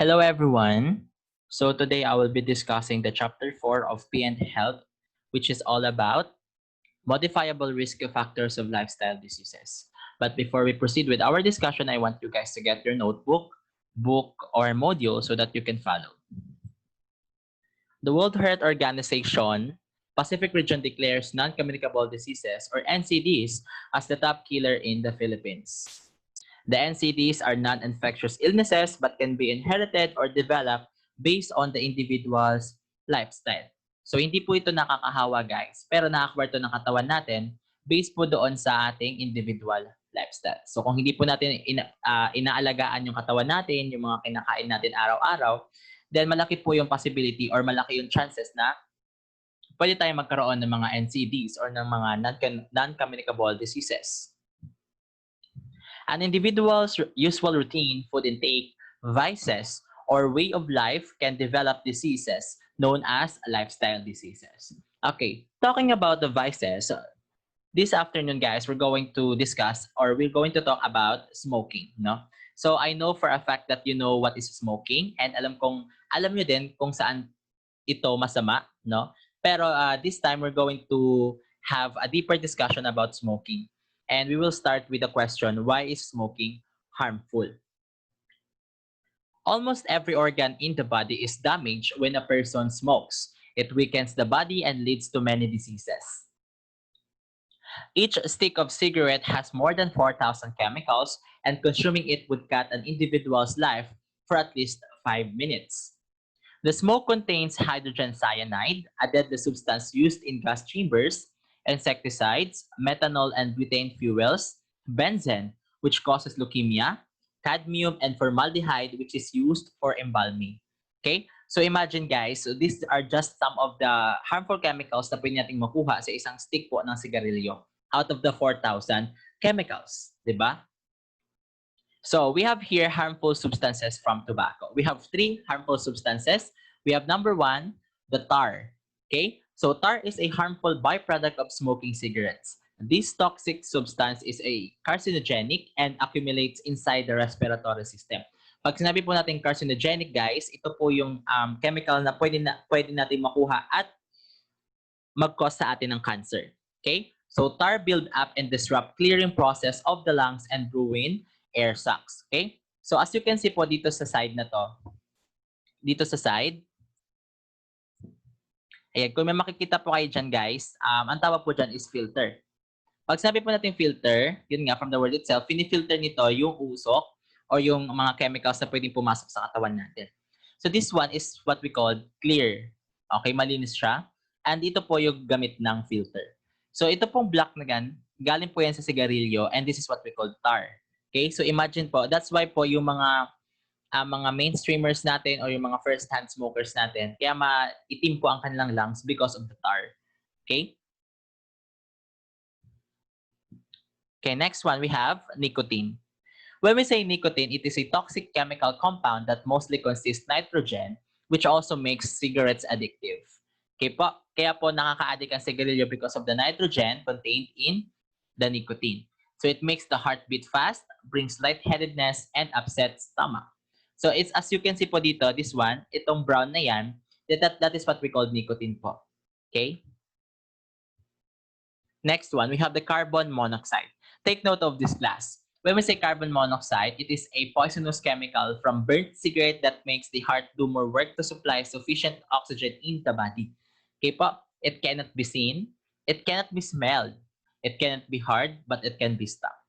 Hello, everyone. So today I will be discussing the chapter 4 of P and Health, which is all about modifiable risk factors of lifestyle diseases. But before we proceed with our discussion, I want you guys to get your notebook, book, or module so that you can follow. The World Health Organization Pacific Region declares non-communicable diseases or NCDs as the top killer in the Philippines. The NCDs are non-infectious illnesses but can be inherited or developed based on the individual's lifestyle. So hindi po ito nakakahawa guys, pero nakakawar ito ng katawan natin based po doon sa ating individual lifestyle. So kung hindi po natin inaalagaan yung katawan natin, yung mga kinakain natin araw-araw, then malaki po yung possibility or malaki yung chances na pwede tayong magkaroon ng mga NCDs or ng mga non-communicable diseases. An individual's usual routine, food intake, vices, or way of life can develop diseases known as lifestyle diseases. Okay, talking about the vices, this afternoon, guys, we're going to discuss or we're going to talk about smoking, no? So I know for a fact that you know what is smoking and alam nyo din kung saan ito masama, no? Pero this time we're going to have a deeper discussion about smoking. And we will start with the question, why is smoking harmful? Almost every organ in the body is damaged when a person smokes. It weakens the body and leads to many diseases. Each stick of cigarette has more than 4,000 chemicals, and consuming it would cut an individual's life for at least 5 minutes. The smoke contains hydrogen cyanide, a deadly substance used in gas chambers, insecticides, methanol and butane fuels, benzene, which causes leukemia, cadmium, and formaldehyde, which is used for embalming. Okay? So imagine guys, so these are just some of the harmful chemicals na pwede nating makuha sa isang stick po ng sigarilyo out of the 4,000 chemicals. Diba? So we have here harmful substances from tobacco. We have 3 harmful substances. We have number 1, the tar. Okay, so tar is a harmful byproduct of smoking cigarettes. This toxic substance is a carcinogenic and accumulates inside the respiratory system. Pag sinabi po natin carcinogenic, guys, ito po yung chemical na pwede natin makuha at mag-cause sa atin ng cancer. Okay, so tar build up and disrupt clearing process of the lungs and ruin air sacs. Okay? So as you can see po dito sa side na to, dito sa side, ayan, kung may makikita po kayo dyan guys, ang tawag po dyan is filter. Pag sabi po natin filter, yun nga from the word itself, pinifilter nito yung usok or yung mga chemicals na pwedeng pumasok sa katawan natin. So this one is what we call clear. Okay, malinis siya. And ito po yung gamit ng filter. So ito pong black na gan, galing po yan sa sigarilyo and this is what we call tar. Okay, so imagine po, that's why po yung mga mainstreamers natin or yung mga first-hand smokers natin, kaya maitim po ang kanilang lungs because of the tar. Okay? Okay, next one we have nicotine. When we say nicotine, it is a toxic chemical compound that mostly consists nitrogen, which also makes cigarettes addictive. Okay po, kaya po nakaka-addict ang sigarilyo because of the nitrogen contained in the nicotine. So it makes the heart beat fast, brings lightheadedness, and upset stomach. So it's as you can see po dito, this one, itong brown na yan, that is what we call nicotine po. Okay? Next one, we have the carbon monoxide. Take note of this class. When we say carbon monoxide, it is a poisonous chemical from burnt cigarette that makes the heart do more work to supply sufficient oxygen in the body. Okay po? It cannot be seen. It cannot be smelled. It cannot be heard, but it can be stopped.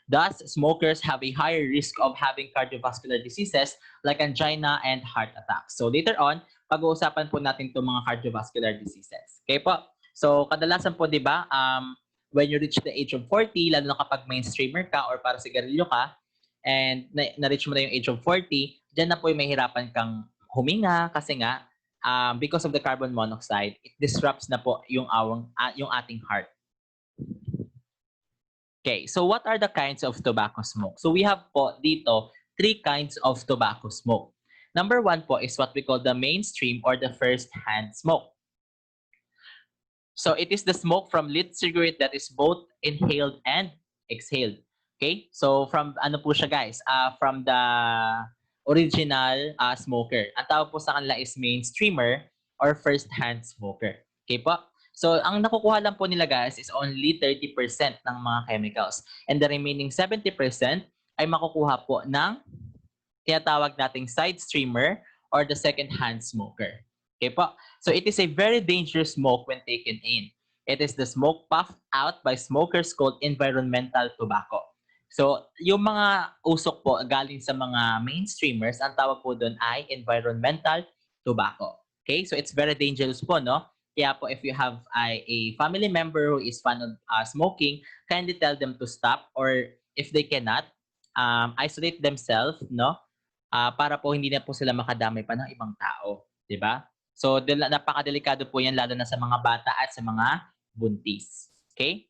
Thus, smokers have a higher risk of having cardiovascular diseases like angina and heart attacks. So later on, pag-uusapan po natin itong mga cardiovascular diseases. Okay po? So kadalasan po, di ba, when you reach the age of 40, lalo na kapag mainstreamer ka or para sigarilyo ka, and na-reach mo na yung age of 40, dyan na po yung mahirapan kang huminga kasi nga, because of the carbon monoxide, it disrupts na po yung ating heart. Okay, so what are the kinds of tobacco smoke? So we have po dito 3 kinds of tobacco smoke. Number 1 po is what we call the mainstream or the first-hand smoke. So it is the smoke from lit cigarette that is both inhaled and exhaled. Okay, so from ano po siya guys? From the original smoker. Ang tawag po sa kanila is mainstreamer or first-hand smoker. Okay po? So, ang nakukuha lang po nila guys is only 30% ng mga chemicals. And the remaining 70% ay makukuha po ng tinatawag nating side streamer or the second-hand smoker. Okay po? So, it is a very dangerous smoke when taken in. It is the smoke puffed out by smokers called environmental tobacco. So, yung mga usok po galing sa mga mainstreamers, ang tawag po doon ay environmental tobacco. Okay? So, it's very dangerous po, no? Kaya po, if you have a family member who is fan of smoking, kindly tell them to stop, or if they cannot, isolate themselves, no? Para po hindi na po sila makadamay pa ng ibang tao, 'di ba? So napakadelikado po 'yan lalo na sa mga bata at sa mga buntis. Okay?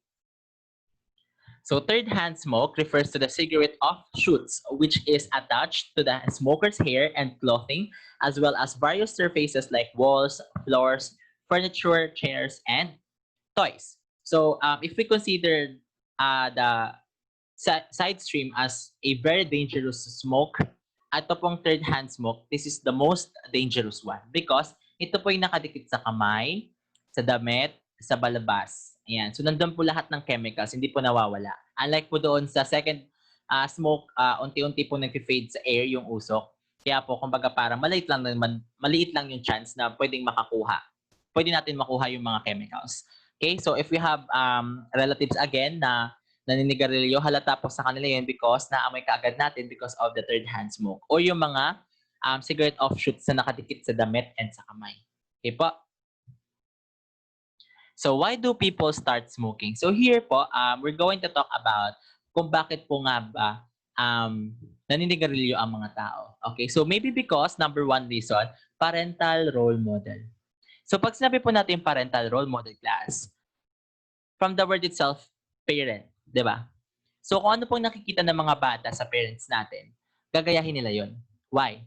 So third-hand smoke refers to the cigarette offshoots which is attached to the smoker's hair and clothing as well as various surfaces like walls, floors, furniture, chairs, and toys. So if we consider the side stream as a very dangerous smoke, ito pong third-hand smoke, this is the most dangerous one because ito po yung nakadikit sa kamay, sa damit, sa balabas. Ayan. So, nandun po lahat ng chemicals, hindi po nawawala. Unlike po doon sa second smoke, unti-unti po nag-fade sa air yung usok. Kaya po, kumbaga parang maliit lang yung chance na pwedeng makakuha. Pwede natin makuha yung mga chemicals. Okay? So, if we have relatives again na naninigarilyo, halata po sa kanila yun because naamoy kaagad natin because of the third-hand smoke. O yung mga cigarette offshoots na nakadikit sa damit and sa kamay. Okay po? So why do people start smoking? So here po, we're going to talk about kung bakit po nga ba naninigarilyo ang mga tao. Okay, so maybe because number one reason, parental role model. So pag sinabi po natin parental role model class, from the word itself, parent, di ba? So kung ano pong nakikita ng mga bata sa parents natin, gagayahin nila yon. Why?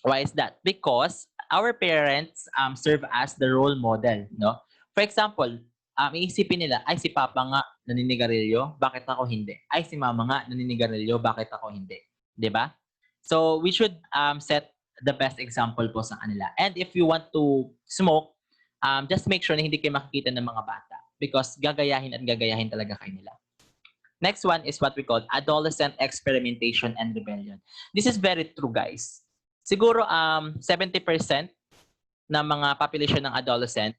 Why is that? Because our parents serve as the role model, no? For example, iisipin nila, ay si Papa nga naninigarilyo, bakit ako hindi? Ay si Mama nga naninigarilyo, bakit ako hindi? 'Di ba? So we should set the best example po sa kanila. And if you want to smoke, just make sure na hindi kayo makikita ng mga bata because gagayahin at gagayahin talaga kayo nila. Next one is what we call adolescent experimentation and rebellion. This is very true, guys. Siguro 70% ng mga population ng adolescent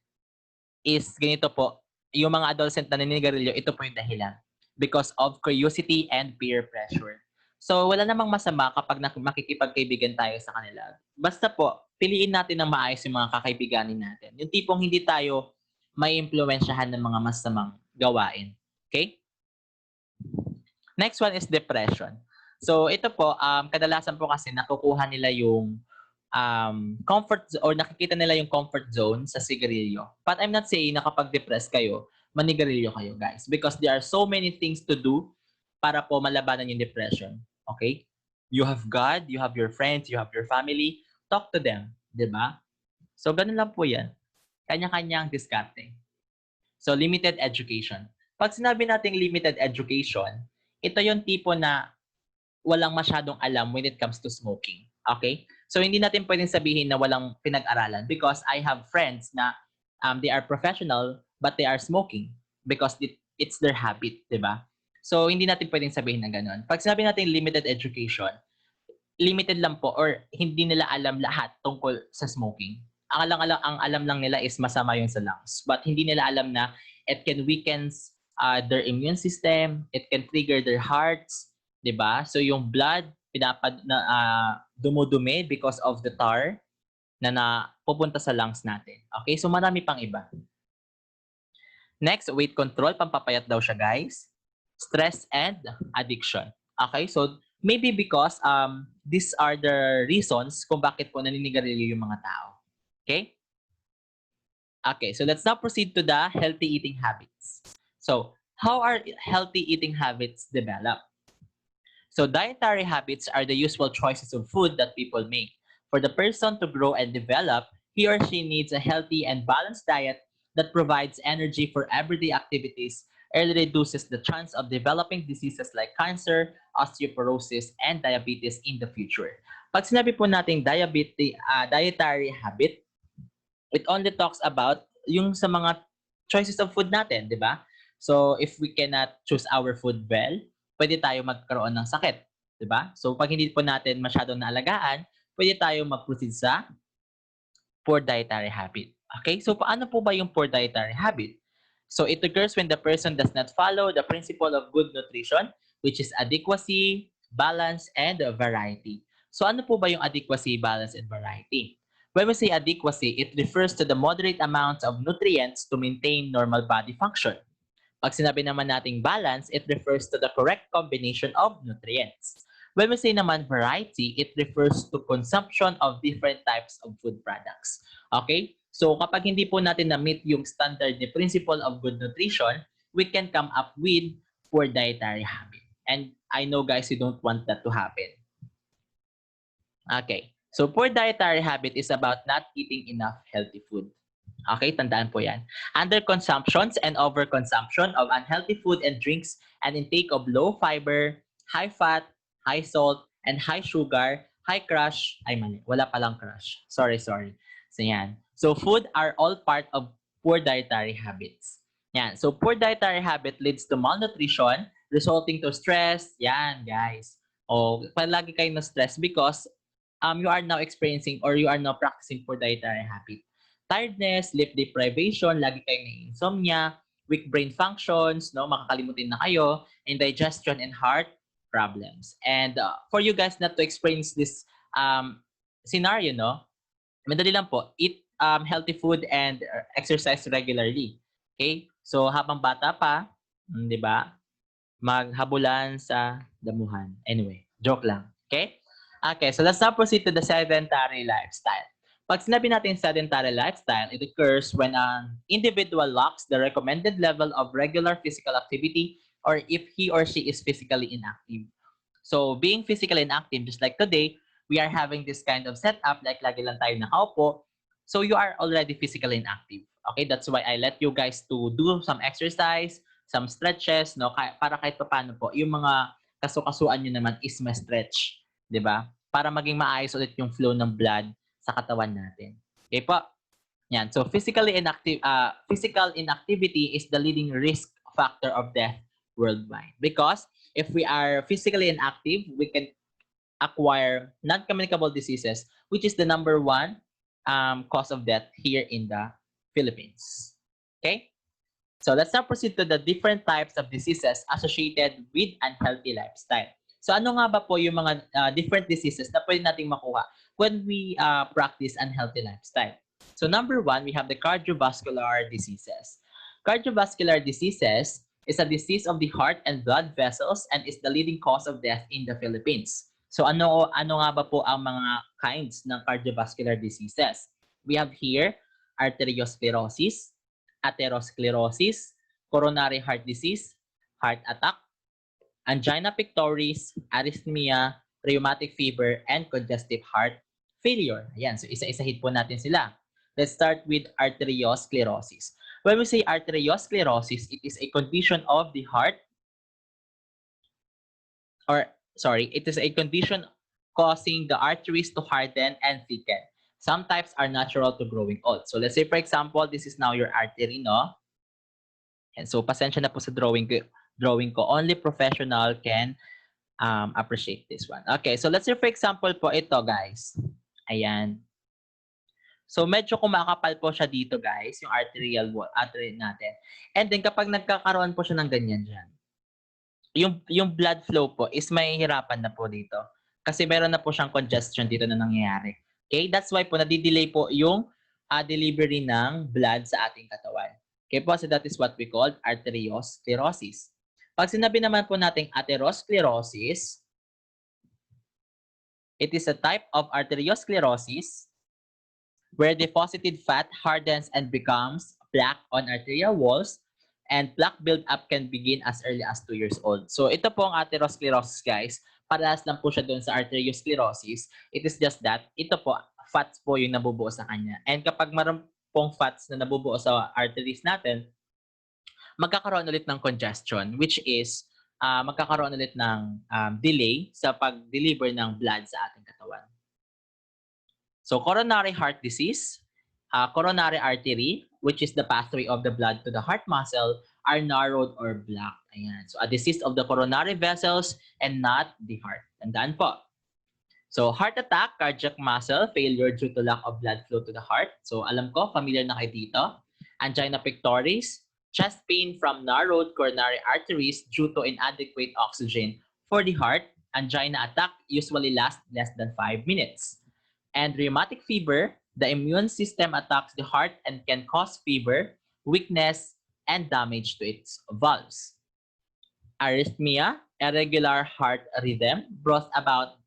is ganito po. Yung mga adolescent na naninigarilyo, ito po yung dahilan. Because of curiosity and peer pressure. So wala namang masama kapag makikipagkaibigan tayo sa kanila. Basta po, piliin natin ng maayos yung mga kakaibiganin natin. Yung tipong hindi tayo may impluwensyahan ng mga masamang gawain. Okay? Next one is depression. So ito po, kadalasan po kasi nakukuha nila yung comfort or nakikita nila yung comfort zone sa sigarilyo. But I'm not saying na kapag depressed kayo, manigarilyo kayo, guys. Because there are so many things to do para po malabanan yung depression. Okay? You have God, you have your friends, you have your family. Talk to them. Diba? So ganun lang po yan. Kanya-kanyang diskarte. So limited education. Pag sinabi nating limited education, ito yung tipo na walang masyadong alam when it comes to smoking. Okay? So, hindi natin pwedeng sabihin na walang pinag-aralan because I have friends na they are professional but they are smoking because it's their habit, di ba? So, hindi natin pwedeng sabihin na gano'n. Pag sinabi natin limited education, limited lang po or hindi nila alam lahat tungkol sa smoking. Ang alam lang nila is masama yung sa lungs. But hindi nila alam na it can weaken their immune system, it can trigger their hearts, 'di ba? So yung blood dumudumi because of the tar na pupunta sa lungs natin. Okay? So marami pang iba. Next, weight control, pampapayat daw siya, guys. Stress and addiction. Okay? So maybe because these are the reasons kung bakit po naninigarilyo yung mga tao. Okay? Okay, so let's now proceed to the healthy eating habits. So, how are healthy eating habits developed? So, dietary habits are the usual choices of food that people make. For the person to grow and develop, he or she needs a healthy and balanced diet that provides energy for everyday activities early reduces the chance of developing diseases like cancer, osteoporosis, and diabetes in the future. Pag sinabi po natin dietary habit, it only talks about yung sa mga choices of food natin, di ba? So, if we cannot choose our food well, pwede tayo magkaroon ng sakit, di ba? So, pag hindi po natin masyadong naalagaan, pwede tayo mag-proceed sa poor dietary habit. Okay? So, paano po ba yung poor dietary habit? So, it occurs when the person does not follow the principle of good nutrition, which is adequacy, balance, and variety. So, ano po ba yung adequacy, balance, and variety? When we say adequacy, it refers to the moderate amounts of nutrients to maintain normal body function. Pag sinabi naman nating balance, it refers to the correct combination of nutrients. When we say naman variety, it refers to consumption of different types of food products. Okay? So kapag hindi po natin na-meet yung standard ni principle of good nutrition, we can come up with poor dietary habit. And I know guys, you don't want that to happen. Okay. So poor dietary habit is about not eating enough healthy food. Okay, tandaan po yan. Underconsumptions and overconsumption of unhealthy food and drinks and intake of low fiber, high fat, high salt, and high sugar, high crush, ay mali, wala palang crush. Sorry. So yan. So food are all part of poor dietary habits. Yan. So poor dietary habit leads to malnutrition, resulting to stress. Yan, guys. O, palagi kayo na stress because you are now experiencing or you are now practicing poor dietary habit. Tiredness, sleep deprivation, lagi kayong insomnia, weak brain functions, no, makakalimutin na kayo, indigestion and heart problems. And for you guys not to experience this scenario, no, madali lang po, eat healthy food and exercise regularly. Okay? So habang bata pa, di ba, maghabulan sa damuhan. Anyway, joke lang. Okay? Okay, so let's now proceed to the sedentary lifestyle. Pag sinabi natin sedentary lifestyle, it occurs when an individual lacks the recommended level of regular physical activity or if he or she is physically inactive. So being physically inactive, just like today, we are having this kind of setup, like lagi lang tayo nakaupo. So you are already physically inactive. Okay, that's why I let you guys to do some exercise, some stretches, no, para kahit paano po, yung mga kasukasuan nyo naman is ma-stretch. 'Di ba? Para maging maayos ulit yung flow ng blood sa katawan natin. Okay po? Yan. So physical inactivity is the leading risk factor of death worldwide. Because if we are physically inactive, we can acquire non-communicable diseases, which is the number one cause of death here in the Philippines. Okay? So let's now proceed to the different types of diseases associated with unhealthy lifestyle. So ano nga ba po yung mga different diseases na pwede nating makuha when we practice unhealthy lifestyle? So number one, we have the cardiovascular diseases. Cardiovascular diseases is a disease of the heart and blood vessels and is the leading cause of death in the Philippines. So ano nga ba po ang mga kinds ng cardiovascular diseases? We have here arteriosclerosis, atherosclerosis, coronary heart disease, heart attack, angina pectoris, arrhythmia, rheumatic fever, and congestive heart failure. Ayan, so isa-isahin po natin sila. Let's start with arteriosclerosis. When we say arteriosclerosis, it is a condition of the heart, it is a condition causing the arteries to harden and thicken. Some types are natural to growing old. So let's say, for example, this is now your artery, no? And so, pasensya na po sa drawing ko. Only professional can appreciate this one. Okay, so let's say, for example po, ito, guys. Ayan. So, medyo kumakapal po siya dito, guys, yung artery natin. And then, kapag nagkakaroon po siya ng ganyan dyan, yung blood flow po is mahihirapan na po dito. Kasi meron na po siyang congestion dito na nangyayari. Okay? That's why po, nadidelay po yung delivery ng blood sa ating katawan. Okay po, so that is what we call arteriosclerosis. Pag sinabi naman po nating atherosclerosis, it is a type of arteriosclerosis where deposited fat hardens and becomes plaque on arterial walls, and plaque buildup can begin as early as 2 years old. So ito po ang atherosclerosis, guys. Parehas lang po siya doon sa arteriosclerosis. It is just that ito po, fats po yung nabubuo sa kanya. And kapag maroon pong fats na nabubuo sa arteries natin, magkakaroon ulit ng congestion, which is magkakaroon ulit ng delay sa pag-deliver ng blood sa ating katawan. So coronary heart disease, coronary artery, which is the pathway of the blood to the heart muscle, are narrowed or blocked. Ayan. So a disease of the coronary vessels and not the heart. Tandaan po. So heart attack, cardiac muscle failure due to lack of blood flow to the heart. So alam ko, familiar na kayo dito. Angina pectoris, chest pain from narrowed coronary arteries due to inadequate oxygen for the heart. Angina attack usually lasts less than 5 minutes. And rheumatic fever, the immune system attacks the heart and can cause fever, weakness, and damage to its valves. Arrhythmia, irregular heart rhythm brought about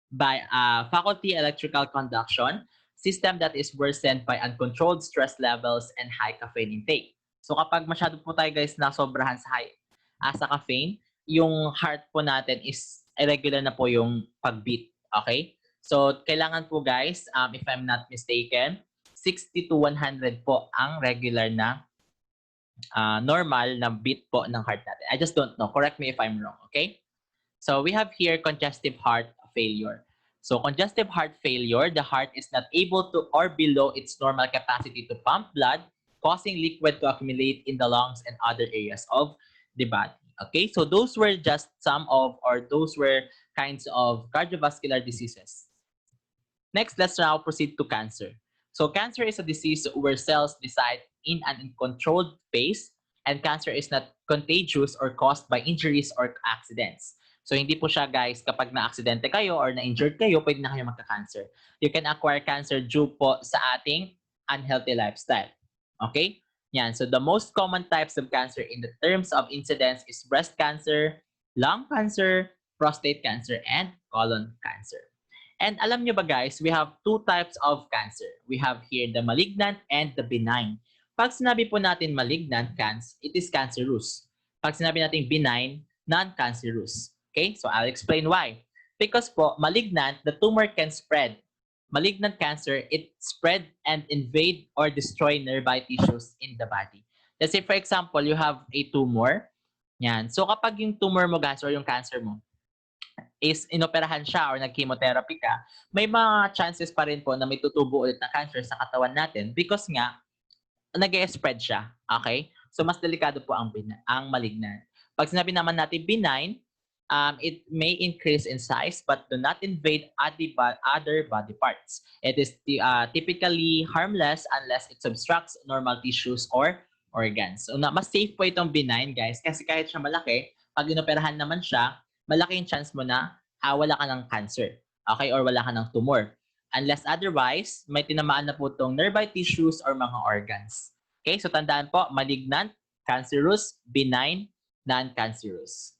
by faculty electrical conduction system that is worsened by uncontrolled stress levels and high caffeine intake. So kapag masyado po tayo guys na sobrahan sa caffeine, yung heart po natin is irregular na po yung pagbeat. Okay? So kailangan po guys, if I'm not mistaken, 60 to 100 po ang regular na normal na beat po ng heart natin. I just don't know. Correct me if I'm wrong. Okay? So we have here congestive heart failure. So congestive heart failure, the heart is not able to or below its normal capacity to pump blood, causing liquid to accumulate in the lungs and other areas of the body. Okay, so those were just some of, or those were kinds of cardiovascular diseases. Next, let's now proceed to cancer. So cancer is a disease where cells reside in an uncontrolled phase, and cancer is not contagious or caused by injuries or accidents. So hindi po siya guys, kapag na-aksidente kayo or na-injured kayo, pwede na kayo magka-cancer. You can acquire cancer due po sa ating unhealthy lifestyle. Okay? Yan. So the most common types of cancer in the terms of incidence is breast cancer, lung cancer, prostate cancer, and colon cancer. And alam nyo ba guys, we have two types of cancer. We have here the malignant and the benign. Pag sinabi po natin malignant cancer, it is cancerous. Pag sinabi natin benign, non-cancerous. Okay, so I'll explain why. Because po, malignant, the tumor can spread. Malignant cancer, it spread and invade or destroy nearby tissues in the body. Let's say, for example, you have a tumor. Yan. So kapag yung tumor mo guys, or yung cancer mo, is inoperahan siya or nag-chemotherapy ka, may mga chances pa rin po na may tutubo ulit na cancer sa katawan natin because nga, nag-spread siya. Okay? So mas delikado po ang malignant. Pag sinabi naman natin benign, it may increase in size but do not invade other body parts. It is typically harmless unless it obstructs normal tissues or organs. So mas safe po itong benign guys kasi kahit siya malaki, pag inoperahan naman siya, malaki yung chance mo na wala ka ng cancer. Okay? Or wala ka ng tumor. Unless otherwise, may tinamaan na po itong nearby tissues or mga organs. Okay? So tandaan po, malignant, cancerous, benign, non-cancerous.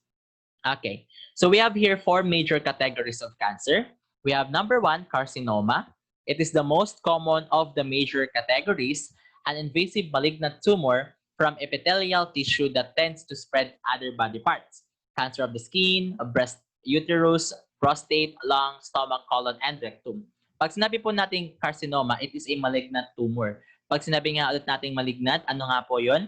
Okay, so we have here 4 major categories of cancer. We have number 1, carcinoma. It is the most common of the major categories, an invasive malignant tumor from epithelial tissue that tends to spread other body parts. Cancer of the skin, breast, uterus, prostate, lung, stomach, colon, and rectum. Pag sinabi po natin carcinoma, it is a malignant tumor. Pag sinabi nga ulit natin malignant, ano nga po yun?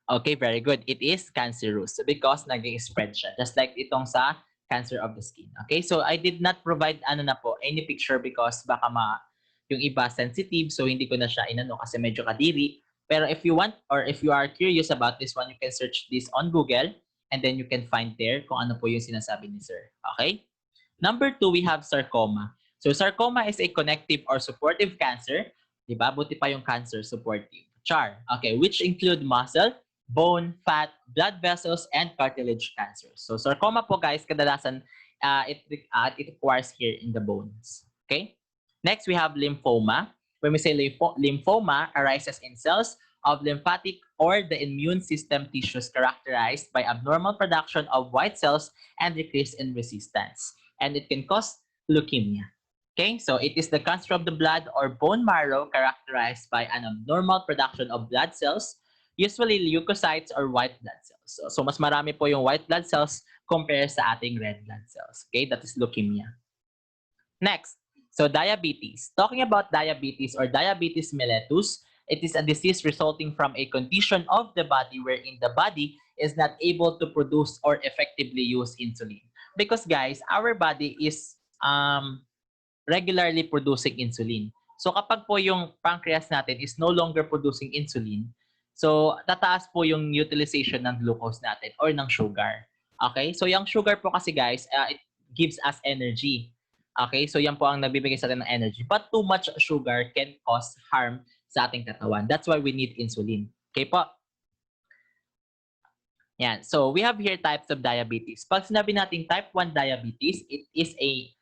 Okay, very good. It is cancerous because nag-spread siya. Just like itong sa cancer of the skin. Okay, so I did not provide any picture because baka yung iba sensitive, so hindi ko na siya inano kasi medyo kadiri. Pero if you want or if you are curious about this one, you can search this on Google and then you can find there kung ano po yung sinasabi ni sir. Okay? Number 2, we have sarcoma. So sarcoma is a connective or supportive cancer. Diba? Buti pa yung cancer supportive. Char. Okay, which include muscle, bone, fat, blood vessels, and cartilage cancers. So sarcoma po guys, kadalasan it requires here in the bones. Okay? Next, we have lymphoma. When we say lymphoma arises in cells of lymphatic or the immune system tissues characterized by abnormal production of white cells and decrease in resistance. And it can cause leukemia. Okay, so it is the cancer of the blood or bone marrow characterized by an abnormal production of blood cells, usually leukocytes or white blood cells. So mas marami po yung white blood cells compare sa ating red blood cells. Okay, that is leukemia. Next, so diabetes. Talking about diabetes or diabetes mellitus, It is a disease resulting from a condition of the body wherein the body is not able to produce or effectively use insulin. Because guys, our body is regularly producing insulin. So kapag po yung pancreas natin is no longer producing insulin, so tataas po yung utilization ng glucose natin or ng sugar. Okay? So yung sugar po kasi guys, it gives us energy. Okay? So yan po ang nagbibigay sa atin ng energy. But too much sugar can cause harm sa ating katawan. That's why we need insulin. Okay po? Yan. So we have here types of diabetes. Pag sinabi nating type 1 diabetes, it is a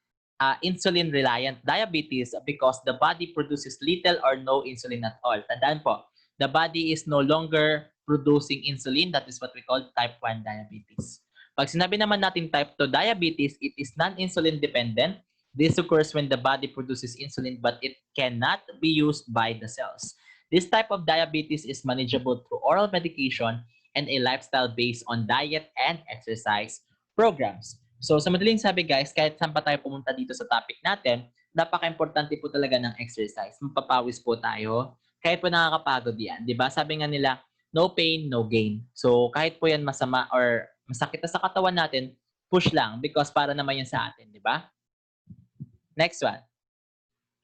insulin-reliant diabetes because the body produces little or no insulin at all. Tandaan po, the body is no longer producing insulin. That is what we call type 1 diabetes. Pag sinabi naman natin type 2 diabetes, it is non-insulin dependent. This occurs when the body produces insulin but it cannot be used by the cells. This type of diabetes is manageable through oral medication and a lifestyle based on diet and exercise programs. So sa madaling sabi guys, kahit saan pa tayo pumunta dito sa topic natin, napaka-importante po talaga ng exercise. Mapapawis po tayo. Kahit po nakakapagod yan. Diba? Sabi nga nila, no pain, no gain. So kahit po yan masama or masakit na sa katawan natin, push lang because para naman yan sa atin. Diba? Next one.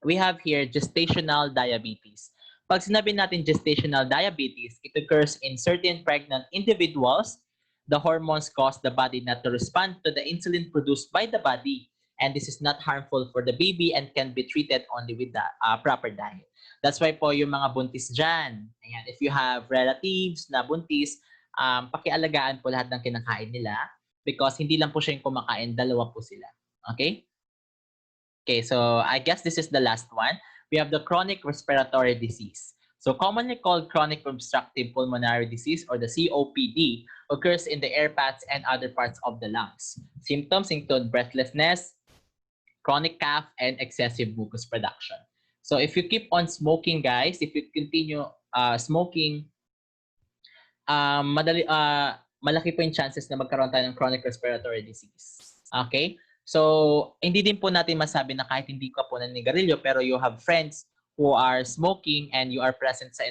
We have here gestational diabetes. Pag sinabi natin gestational diabetes, it occurs in certain pregnant individuals. The hormones cause the body not to respond to the insulin produced by the body. And this is not harmful for the baby and can be treated only with the proper diet. That's why po yung mga buntis dyan. Ayan, if you have relatives na buntis, pakialagaan po lahat ng kinakain nila because hindi lang po siya yung kumakain, dalawa po sila. Okay? Okay, so I guess this is the last one. We have the chronic respiratory disease. So commonly called chronic obstructive pulmonary disease or the COPD occurs in the air paths and other parts of the lungs. Symptoms include breathlessness, chronic cough, and excessive mucus production. So if you keep on smoking, guys, if you continue smoking, malaki po yung chances na magkaroon tayo ng chronic respiratory disease. Okay? So, hindi din po natin masabi na kahit hindi ka po naninigarilyo pero you have friends who are smoking and you are present sa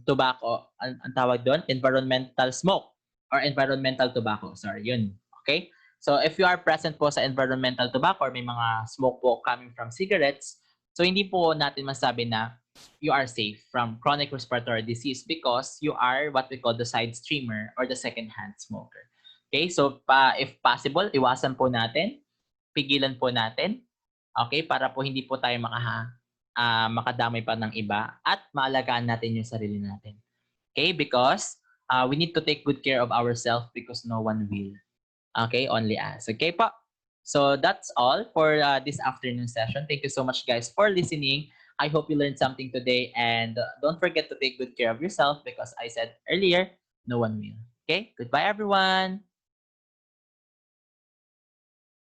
tobacco, ang tawag doon, environmental smoke or environmental tobacco. Sorry, yun. Okay? So, if you are present po sa environmental tobacco or may mga smoke po coming from cigarettes, so hindi po natin masabi na you are safe from chronic respiratory disease because you are what we call the side streamer or the second-hand smoker. Okay, so if possible, iwasan po natin, pigilan po natin, okay, para po hindi po tayo makadamay pa ng iba at maalagaan natin yung sarili natin. Okay, because we need to take good care of ourselves because no one will. Okay, only us. Okay po? So that's all for this afternoon session. Thank you so much guys for listening. I hope you learned something today and don't forget to take good care of yourself because I said earlier, no one will. Okay, goodbye everyone.